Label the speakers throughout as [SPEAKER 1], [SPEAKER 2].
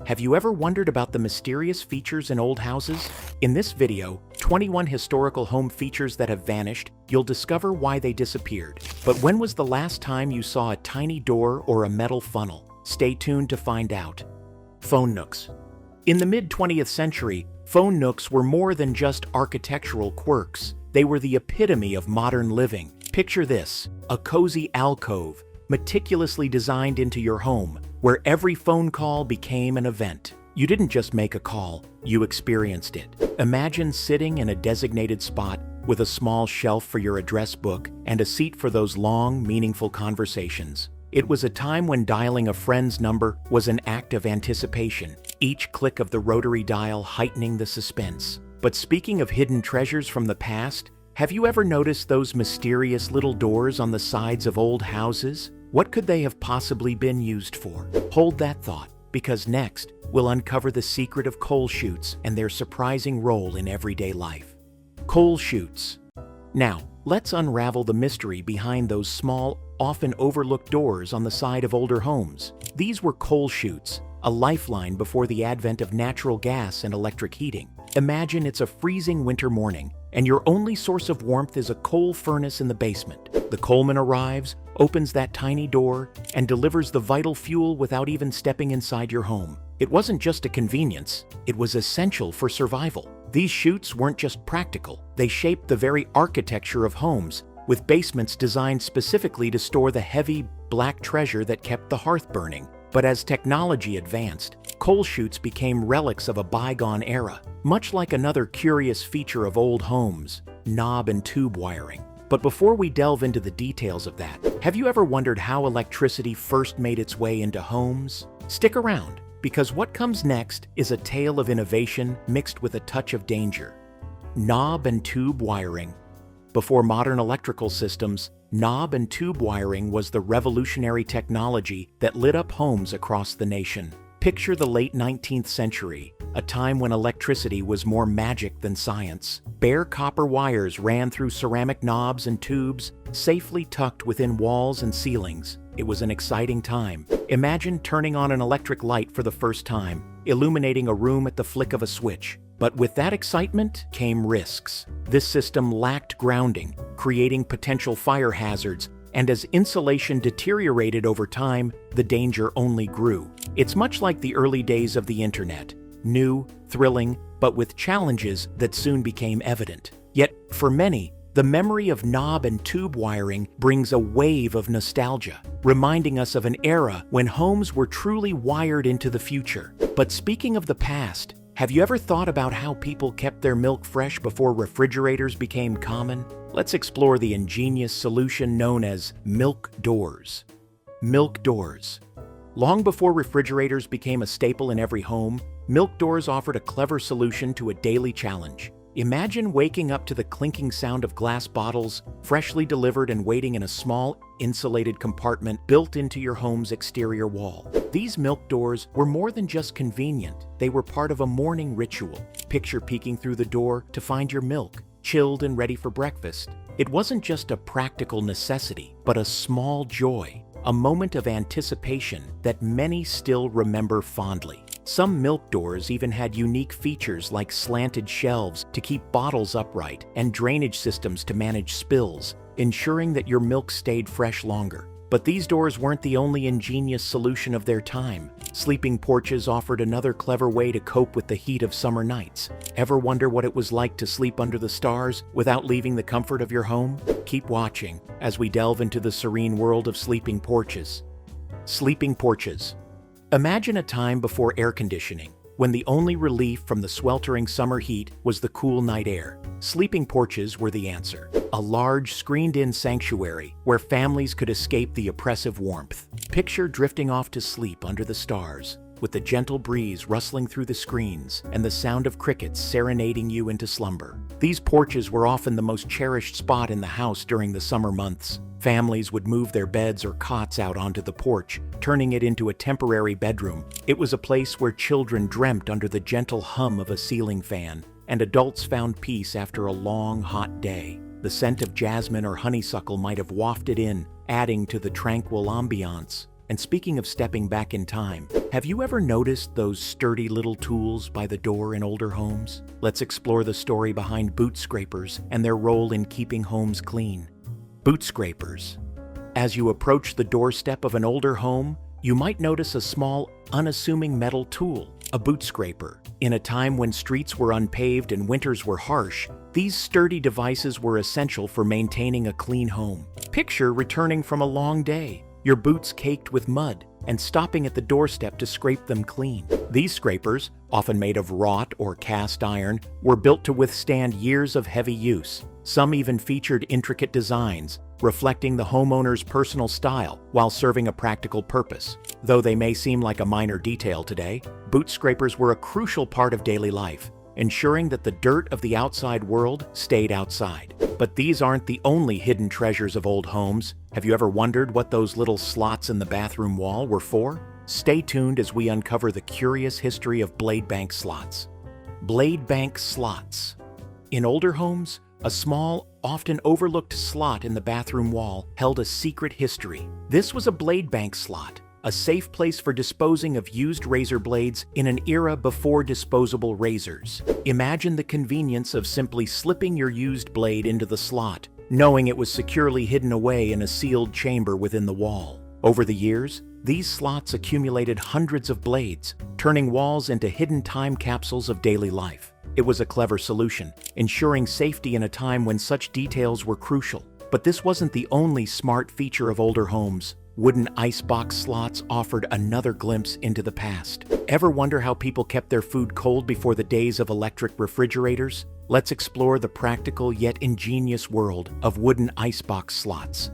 [SPEAKER 1] Have you ever wondered about the mysterious features in old houses? In this video, 21 historical home features that have vanished, you'll discover why they disappeared. But when was the last time you saw a tiny door or a metal funnel? Stay tuned to find out. Phone nooks. In the mid-20th century, phone nooks were more than just architectural quirks. They were the epitome of modern living. Picture this, a cozy alcove, meticulously designed into your home, where every phone call became an event. You didn't just make a call, you experienced it. Imagine sitting in a designated spot with a small shelf for your address book and a seat for those long, meaningful conversations. It was a time when dialing a friend's number was an act of anticipation, each click of the rotary dial heightening the suspense. But speaking of hidden treasures from the past, have you ever noticed those mysterious little doors on the sides of old houses? What could they have possibly been used for? Hold that thought, because next, we'll uncover the secret of coal chutes and their surprising role in everyday life. Coal chutes. Now, let's unravel the mystery behind those small, often overlooked doors on the side of older homes. These were coal chutes, a lifeline before the advent of natural gas and electric heating. Imagine it's a freezing winter morning, and your only source of warmth is a coal furnace in the basement. The coalman arrives, opens that tiny door, and delivers the vital fuel without even stepping inside your home. It wasn't just a convenience, it was essential for survival. These chutes weren't just practical, they shaped the very architecture of homes, with basements designed specifically to store the heavy, black treasure that kept the hearth burning. But as technology advanced, coal chutes became relics of a bygone era, much like another curious feature of old homes, knob and tube wiring. But before we delve into the details of that, have you ever wondered how electricity first made its way into homes? Stick around, because what comes next is a tale of innovation mixed with a touch of danger. Knob and tube wiring. Before modern electrical systems, knob and tube wiring was the revolutionary technology that lit up homes across the nation. Picture the late 19th century, a time when electricity was more magic than science. Bare copper wires ran through ceramic knobs and tubes, safely tucked within walls and ceilings. It was an exciting time. Imagine turning on an electric light for the first time, illuminating a room at the flick of a switch. But with that excitement came risks. This system lacked grounding, creating potential fire hazards, and as insulation deteriorated over time, the danger only grew. It's much like the early days of the internet, new, thrilling, but with challenges that soon became evident. Yet, for many, the memory of knob and tube wiring brings a wave of nostalgia, reminding us of an era when homes were truly wired into the future. But speaking of the past, have you ever thought about how people kept their milk fresh before refrigerators became common? Let's explore the ingenious solution known as milk doors. Milk doors. Long before refrigerators became a staple in every home, milk doors offered a clever solution to a daily challenge. Imagine waking up to the clinking sound of glass bottles, freshly delivered and waiting in a small, insulated compartment built into your home's exterior wall. These milk doors were more than just convenient, they were part of a morning ritual. Picture peeking through the door to find your milk, chilled and ready for breakfast. It wasn't just a practical necessity, but a small joy, a moment of anticipation that many still remember fondly. Some milk doors even had unique features like slanted shelves to keep bottles upright and drainage systems to manage spills, ensuring that your milk stayed fresh longer. But these doors weren't the only ingenious solution of their time. Sleeping porches offered another clever way to cope with the heat of summer nights. Ever wonder what it was like to sleep under the stars without leaving the comfort of your home? Keep watching as we delve into the serene world of sleeping porches. Sleeping porches. Imagine a time before air conditioning, when the only relief from the sweltering summer heat was the cool night air. Sleeping porches were the answer. A large, screened-in sanctuary where families could escape the oppressive warmth. Picture drifting off to sleep under the stars, with the gentle breeze rustling through the screens and the sound of crickets serenading you into slumber. These porches were often the most cherished spot in the house during the summer months. Families would move their beds or cots out onto the porch, turning it into a temporary bedroom. It was a place where children dreamt under the gentle hum of a ceiling fan, and adults found peace after a long, hot day. The scent of jasmine or honeysuckle might have wafted in, adding to the tranquil ambiance. And speaking of stepping back in time, have you ever noticed those sturdy little tools by the door in older homes? Let's explore the story behind boot scrapers and their role in keeping homes clean. Boot scrapers. As you approach the doorstep of an older home, you might notice a small, unassuming metal tool, a boot scraper. In a time when streets were unpaved and winters were harsh, these sturdy devices were essential for maintaining a clean home. Picture returning from a long day, your boots caked with mud, and stopping at the doorstep to scrape them clean. These scrapers, often made of wrought or cast iron, were built to withstand years of heavy use. Some even featured intricate designs, reflecting the homeowner's personal style while serving a practical purpose. Though they may seem like a minor detail today, boot scrapers were a crucial part of daily life, ensuring that the dirt of the outside world stayed outside. But these aren't the only hidden treasures of old homes. Have you ever wondered what those little slots in the bathroom wall were for? Stay tuned as we uncover the curious history of blade bank slots. Blade bank slots. In older homes, a small, often overlooked slot in the bathroom wall held a secret history. This was a blade bank slot, a safe place for disposing of used razor blades in an era before disposable razors. Imagine the convenience of simply slipping your used blade into the slot, knowing it was securely hidden away in a sealed chamber within the wall. Over the years, these slots accumulated hundreds of blades, turning walls into hidden time capsules of daily life. It was a clever solution, ensuring safety in a time when such details were crucial. But this wasn't the only smart feature of older homes. Wooden icebox slots offered another glimpse into the past. Ever wonder how people kept their food cold before the days of electric refrigerators? Let's explore the practical yet ingenious world of wooden icebox slots.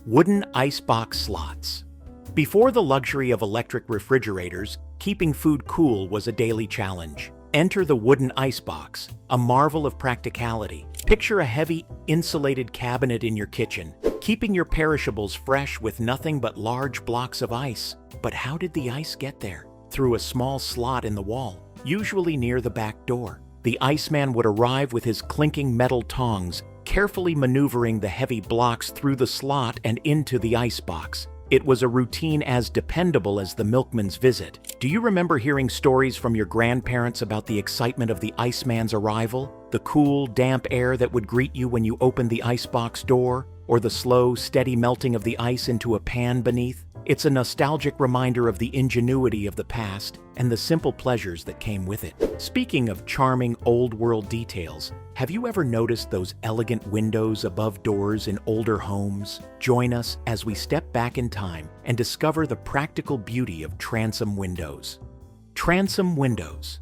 [SPEAKER 1] Wooden icebox slots. Before the luxury of electric refrigerators, keeping food cool was a daily challenge. Enter the wooden icebox, a marvel of practicality. Picture a heavy, insulated cabinet in your kitchen, keeping your perishables fresh with nothing but large blocks of ice. But how did the ice get there? Through a small slot in the wall, usually near the back door. The iceman would arrive with his clinking metal tongs, carefully maneuvering the heavy blocks through the slot and into the icebox. It was a routine as dependable as the milkman's visit. Do you remember hearing stories from your grandparents about the excitement of the iceman's arrival? The cool, damp air that would greet you when you opened the icebox door? Or the slow, steady melting of the ice into a pan beneath? It's a nostalgic reminder of the ingenuity of the past and the simple pleasures that came with it. Speaking of charming old-world details, have you ever noticed those elegant windows above doors in older homes? Join us as we step back in time and discover the practical beauty of transom windows. Transom windows.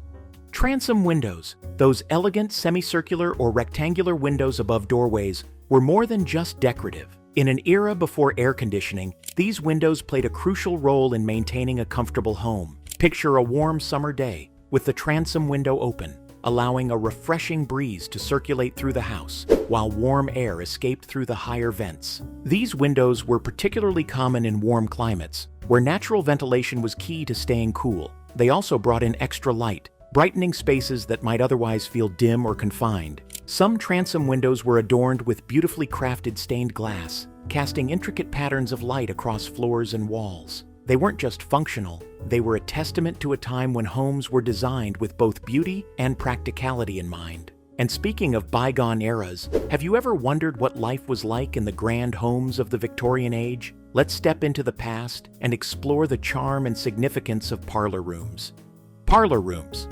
[SPEAKER 1] Transom windows, those elegant semicircular or rectangular windows above doorways, were more than just decorative. In an era before air conditioning, these windows played a crucial role in maintaining a comfortable home. Picture a warm summer day with the transom window open, allowing a refreshing breeze to circulate through the house, while warm air escaped through the higher vents. These windows were particularly common in warm climates, where natural ventilation was key to staying cool. They also brought in extra light, brightening spaces that might otherwise feel dim or confined. Some transom windows were adorned with beautifully crafted stained glass, casting intricate patterns of light across floors and walls. They weren't just functional, they were a testament to a time when homes were designed with both beauty and practicality in mind. And speaking of bygone eras, have you ever wondered what life was like in the grand homes of the Victorian age? Let's step into the past and explore the charm and significance of parlor rooms. Parlor rooms.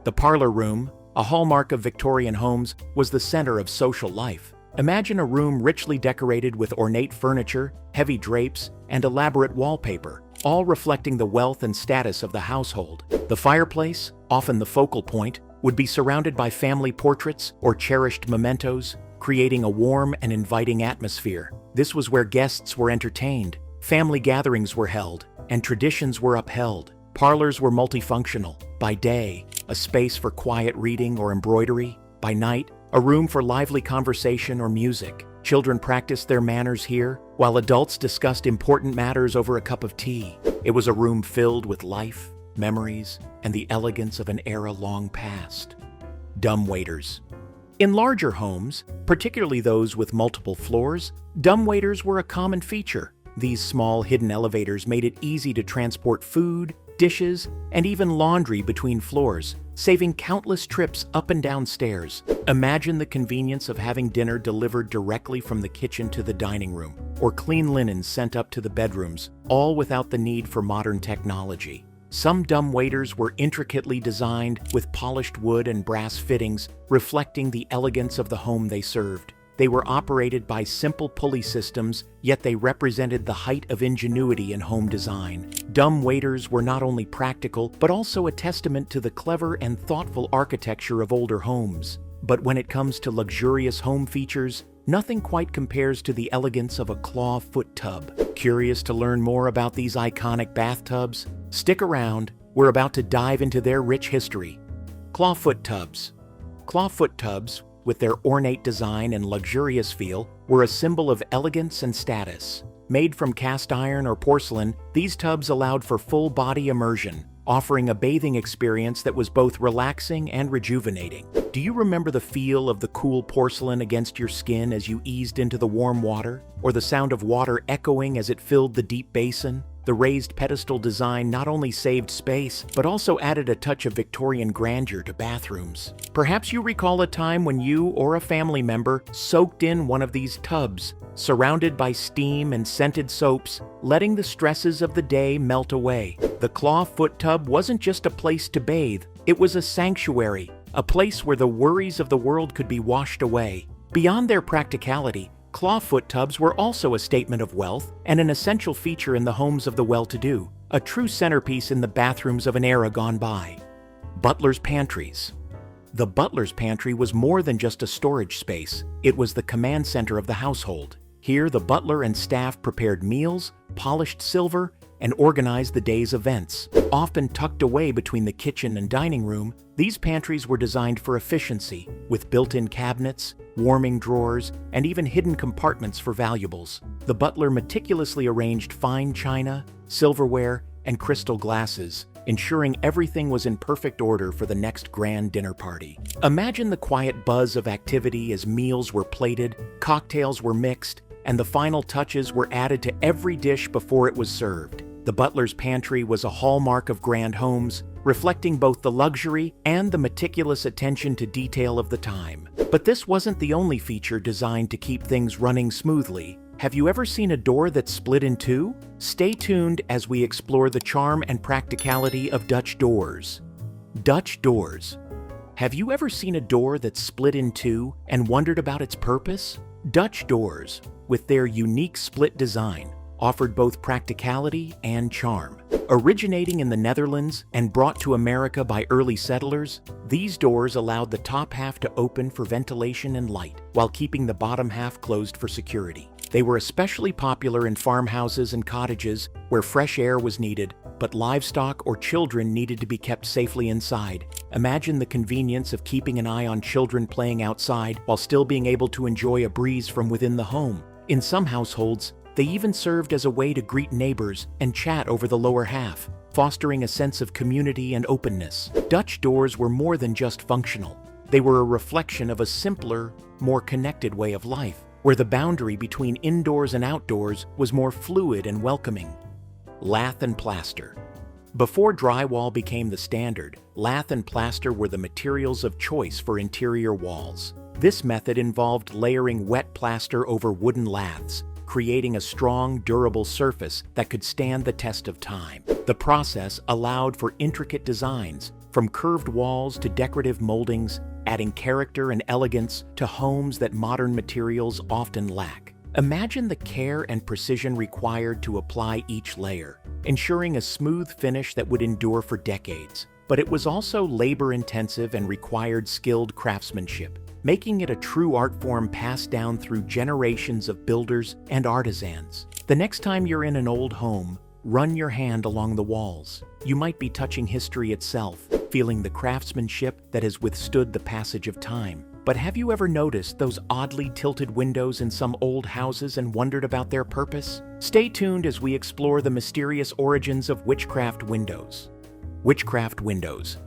[SPEAKER 1] The parlor room, a hallmark of Victorian homes, was the center of social life. Imagine a room richly decorated with ornate furniture, heavy drapes, and elaborate wallpaper, all reflecting the wealth and status of the household. The fireplace, often the focal point, would be surrounded by family portraits or cherished mementos, creating a warm and inviting atmosphere. This was where guests were entertained, family gatherings were held, and traditions were upheld. Parlors were multifunctional. By day, a space for quiet reading or embroidery. By night, a room for lively conversation or music. Children practiced their manners here, while adults discussed important matters over a cup of tea. It was a room filled with life, memories, and the elegance of an era long past. Dumbwaiters. In larger homes, particularly those with multiple floors, dumbwaiters were a common feature. These small hidden elevators made it easy to transport food, dishes, and even laundry between floors, saving countless trips up and down stairs. Imagine the convenience of having dinner delivered directly from the kitchen to the dining room, or clean linen sent up to the bedrooms, all without the need for modern technology. Some dumbwaiters were intricately designed with polished wood and brass fittings, reflecting the elegance of the home they served. They were operated by simple pulley systems, yet they represented the height of ingenuity in home design. Dumbwaiters were not only practical, but also a testament to the clever and thoughtful architecture of older homes. But when it comes to luxurious home features, nothing quite compares to the elegance of a clawfoot tub. Curious to learn more about these iconic bathtubs? Stick around, we're about to dive into their rich history. Clawfoot tubs. Clawfoot tubs, with their ornate design and luxurious feel, were a symbol of elegance and status. Made from cast iron or porcelain, these tubs allowed for full-body immersion, offering a bathing experience that was both relaxing and rejuvenating. Do you remember the feel of the cool porcelain against your skin as you eased into the warm water? Or the sound of water echoing as it filled the deep basin? The raised pedestal design not only saved space, but also added a touch of Victorian grandeur to bathrooms. Perhaps you recall a time when you or a family member soaked in one of these tubs, surrounded by steam and scented soaps, letting the stresses of the day melt away. The clawfoot tub wasn't just a place to bathe, it was a sanctuary, a place where the worries of the world could be washed away. Beyond their practicality, clawfoot tubs were also a statement of wealth and an essential feature in the homes of the well-to-do, a true centerpiece in the bathrooms of an era gone by. Butlers Pantries. The Butlers Pantry was more than just a storage space, it was the command center of the household. Here, the butler and staff prepared meals, polished silver, and organized the day's events. Often tucked away between the kitchen and dining room, these pantries were designed for efficiency, with built-in cabinets, warming drawers, and even hidden compartments for valuables. The butler meticulously arranged fine china, silverware, and crystal glasses, ensuring everything was in perfect order for the next grand dinner party. Imagine the quiet buzz of activity as meals were plated, cocktails were mixed, and the final touches were added to every dish before it was served. The butler's pantry was a hallmark of grand homes, reflecting both the luxury and the meticulous attention to detail of the time. But this wasn't the only feature designed to keep things running smoothly. Have you ever seen a door that split in two? Stay tuned as we explore the charm and practicality of Dutch doors. Dutch doors. Have you ever seen a door that split in two and wondered about its purpose? Dutch doors, with their unique split design, offered both practicality and charm. Originating in the Netherlands and brought to America by early settlers, these doors allowed the top half to open for ventilation and light, while keeping the bottom half closed for security. They were especially popular in farmhouses and cottages where fresh air was needed, but livestock or children needed to be kept safely inside. Imagine the convenience of keeping an eye on children playing outside while still being able to enjoy a breeze from within the home. In some households, they even served as a way to greet neighbors and chat over the lower half, fostering a sense of community and openness. Dutch doors were more than just functional. They were a reflection of a simpler, more connected way of life, where the boundary between indoors and outdoors was more fluid and welcoming. Lath and plaster. Before drywall became the standard, lath and plaster were the materials of choice for interior walls. This method involved layering wet plaster over wooden laths, creating a strong, durable surface that could stand the test of time. The process allowed for intricate designs, from curved walls to decorative moldings, adding character and elegance to homes that modern materials often lack. Imagine the care and precision required to apply each layer, ensuring a smooth finish that would endure for decades. But it was also labor-intensive and required skilled craftsmanship, making it a true art form passed down through generations of builders and artisans. The next time you're in an old home, run your hand along the walls. You might be touching history itself, feeling the craftsmanship that has withstood the passage of time. But have you ever noticed those oddly tilted windows in some old houses and wondered about their purpose? Stay tuned as we explore the mysterious origins of Witchcraft Windows. Witchcraft Windows.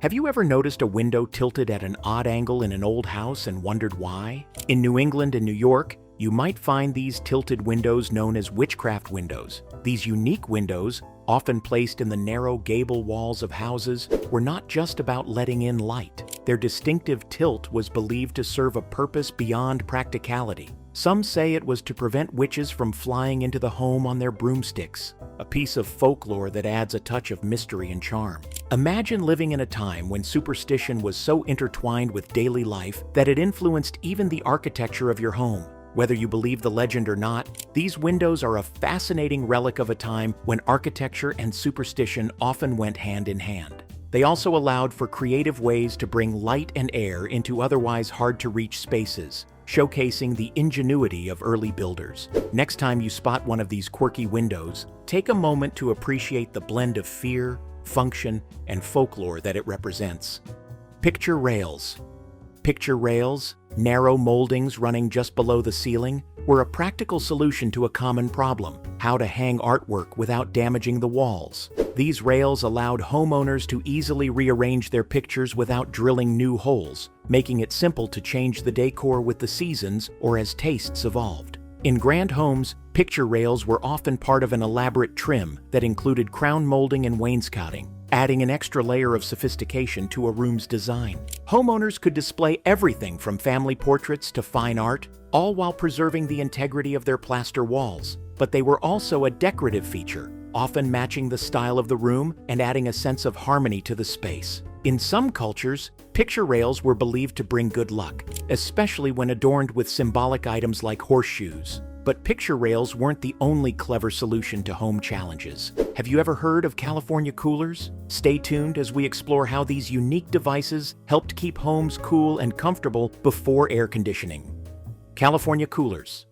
[SPEAKER 1] Have you ever noticed a window tilted at an odd angle in an old house and wondered why? In New England and New York, You might find these tilted windows known as witchcraft windows. These unique windows, often placed in the narrow gable walls of houses, were not just about letting in light. Their distinctive tilt was believed to serve a purpose beyond practicality. Some say it was to prevent witches from flying into the home on their broomsticks, a piece of folklore that adds a touch of mystery and charm. Imagine living in a time when superstition was so intertwined with daily life that it influenced even the architecture of your home. Whether you believe the legend or not, these windows are a fascinating relic of a time when architecture and superstition often went hand in hand. They also allowed for creative ways to bring light and air into otherwise hard-to-reach spaces, showcasing the ingenuity of early builders. Next time you spot one of these quirky windows, take a moment to appreciate the blend of fear, function, and folklore that it represents. Picture rails. Picture rails, narrow moldings running just below the ceiling, were a practical solution to a common problem: how to hang artwork without damaging the walls. These rails allowed homeowners to easily rearrange their pictures without drilling new holes, making it simple to change the decor with the seasons or as tastes evolved. In grand homes, picture rails were often part of an elaborate trim that included crown molding and wainscoting, adding an extra layer of sophistication to a room's design. Homeowners could display everything from family portraits to fine art, all while preserving the integrity of their plaster walls. But they were also a decorative feature, often matching the style of the room and adding a sense of harmony to the space. In some cultures, picture rails were believed to bring good luck, especially when adorned with symbolic items like horseshoes. But picture rails weren't the only clever solution to home challenges. Have you ever heard of California coolers? Stay tuned as we explore how these unique devices helped keep homes cool and comfortable before air conditioning. California coolers.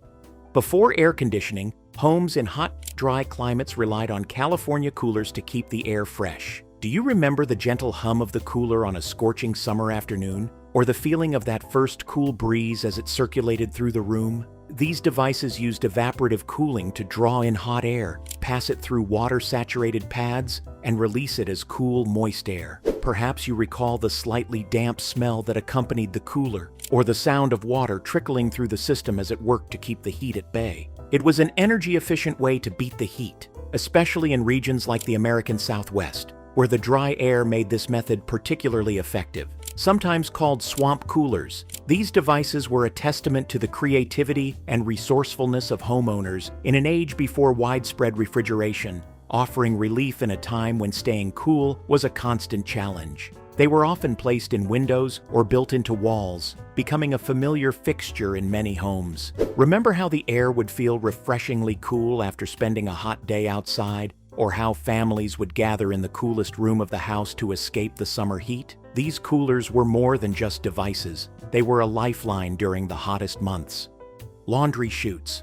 [SPEAKER 1] Before air conditioning, homes in hot, dry climates relied on California coolers to keep the air fresh. Do you remember the gentle hum of the cooler on a scorching summer afternoon? Or the feeling of that first cool breeze as it circulated through the room? These devices used evaporative cooling to draw in hot air, pass it through water-saturated pads, and release it as cool, moist air. Perhaps you recall the slightly damp smell that accompanied the cooler, or the sound of water trickling through the system as it worked to keep the heat at bay. It was an energy-efficient way to beat the heat, especially in regions like the American Southwest, where the dry air made this method particularly effective. Sometimes called swamp coolers, these devices were a testament to the creativity and resourcefulness of homeowners in an age before widespread refrigeration, offering relief in a time when staying cool was a constant challenge. They were often placed in windows or built into walls, becoming a familiar fixture in many homes. Remember how the air would feel refreshingly cool after spending a hot day outside? Or how families would gather in the coolest room of the house to escape the summer heat? These coolers were more than just devices. They were a lifeline during the hottest months. Laundry chutes.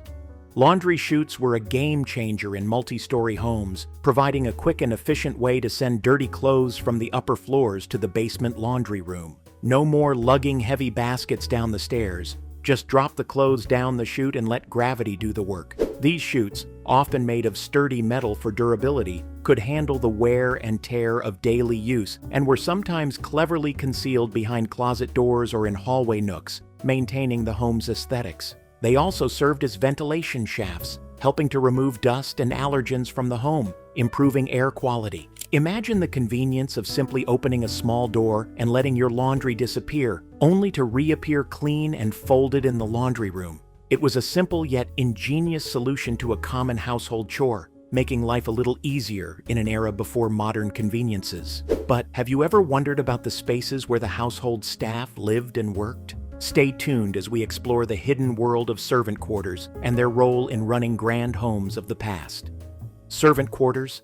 [SPEAKER 1] Laundry chutes were a game changer in multi-story homes, providing a quick and efficient way to send dirty clothes from the upper floors to the basement laundry room. No more lugging heavy baskets down the stairs. Just drop the clothes down the chute and let gravity do the work. These chutes, often made of sturdy metal for durability, could handle the wear and tear of daily use and were sometimes cleverly concealed behind closet doors or in hallway nooks, maintaining the home's aesthetics. They also served as ventilation shafts, helping to remove dust and allergens from the home, improving air quality. Imagine the convenience of simply opening a small door and letting your laundry disappear, only to reappear clean and folded in the laundry room. It was a simple yet ingenious solution to a common household chore, making life a little easier in an era before modern conveniences. But have you ever wondered about the spaces where the household staff lived and worked? Stay tuned as we explore the hidden world of servant quarters and their role in running grand homes of the past. Servant quarters.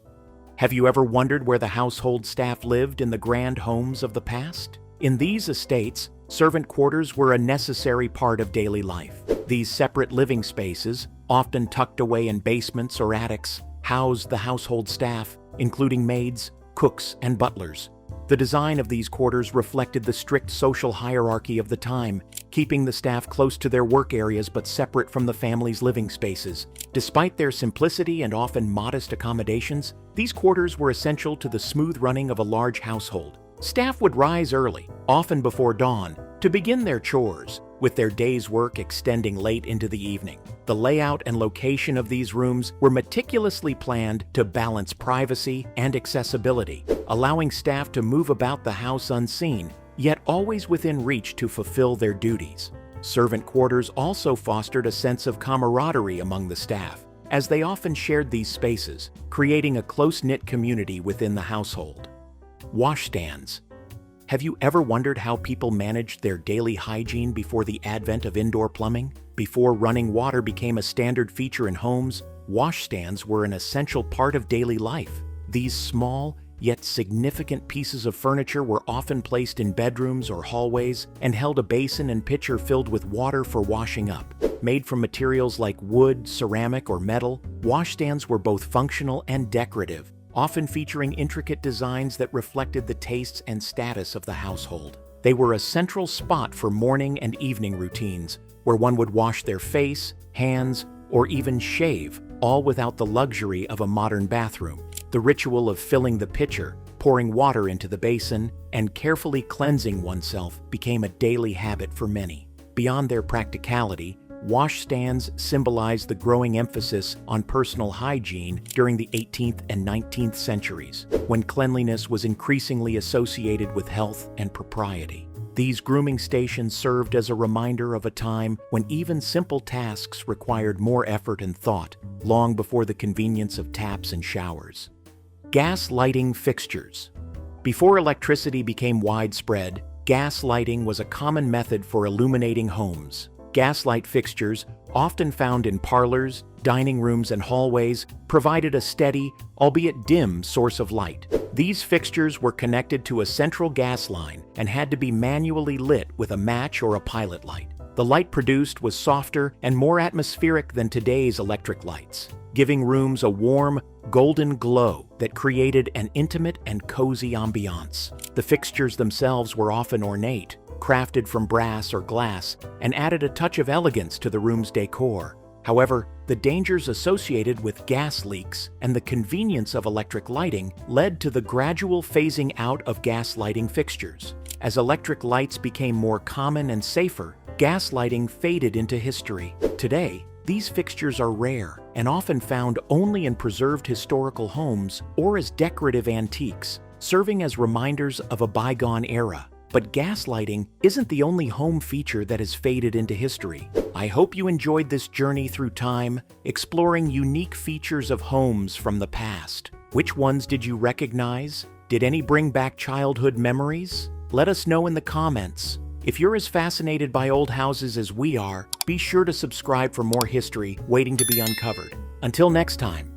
[SPEAKER 1] Have you ever wondered where the household staff lived in the grand homes of the past? In these estates, servant quarters were a necessary part of daily life. These separate living spaces, often tucked away in basements or attics, housed the household staff, including maids, cooks, and butlers. The design of these quarters reflected the strict social hierarchy of the time, keeping the staff close to their work areas but separate from the family's living spaces. Despite their simplicity and often modest accommodations, these quarters were essential to the smooth running of a large household. Staff would rise early, often before dawn, to begin their chores, with their day's work extending late into the evening. The layout and location of these rooms were meticulously planned to balance privacy and accessibility, allowing staff to move about the house unseen, yet always within reach to fulfill their duties. Servant quarters also fostered a sense of camaraderie among the staff, as they often shared these spaces, creating a close-knit community within the household. Washstands. Have you ever wondered how people managed their daily hygiene before the advent of indoor plumbing? Before running water became a standard feature in homes, washstands were an essential part of daily life. These small, yet significant pieces of furniture were often placed in bedrooms or hallways and held a basin and pitcher filled with water for washing up. Made from materials like wood, ceramic, or metal, washstands were both functional and decorative, often featuring intricate designs that reflected the tastes and status of the household. They were a central spot for morning and evening routines, where one would wash their face, hands, or even shave, all without the luxury of a modern bathroom. The ritual of filling the pitcher, pouring water into the basin, and carefully cleansing oneself became a daily habit for many. Beyond their practicality, washstands symbolize the growing emphasis on personal hygiene during the 18th and 19th centuries, when cleanliness was increasingly associated with health and propriety. These grooming stations served as a reminder of a time when even simple tasks required more effort and thought, long before the convenience of taps and showers. Gaslighting fixtures. Before electricity became widespread, gas lighting was a common method for illuminating homes. Gaslight fixtures, often found in parlors, dining rooms, and hallways, provided a steady, albeit dim, source of light. These fixtures were connected to a central gas line and had to be manually lit with a match or a pilot light. The light produced was softer and more atmospheric than today's electric lights, giving rooms a warm, golden glow that created an intimate and cozy ambiance. The fixtures themselves were often ornate, crafted from brass or glass, and added a touch of elegance to the room's decor. However, the dangers associated with gas leaks and the convenience of electric lighting led to the gradual phasing out of gas lighting fixtures. As electric lights became more common and safer, gas lighting faded into history. Today, these fixtures are rare and often found only in preserved historical homes or as decorative antiques, serving as reminders of a bygone era. But gaslighting isn't the only home feature that has faded into history. I hope you enjoyed this journey through time, exploring unique features of homes from the past. Which ones did you recognize? Did any bring back childhood memories? Let us know in the comments. If you're as fascinated by old houses as we are, be sure to subscribe for more history waiting to be uncovered. Until next time.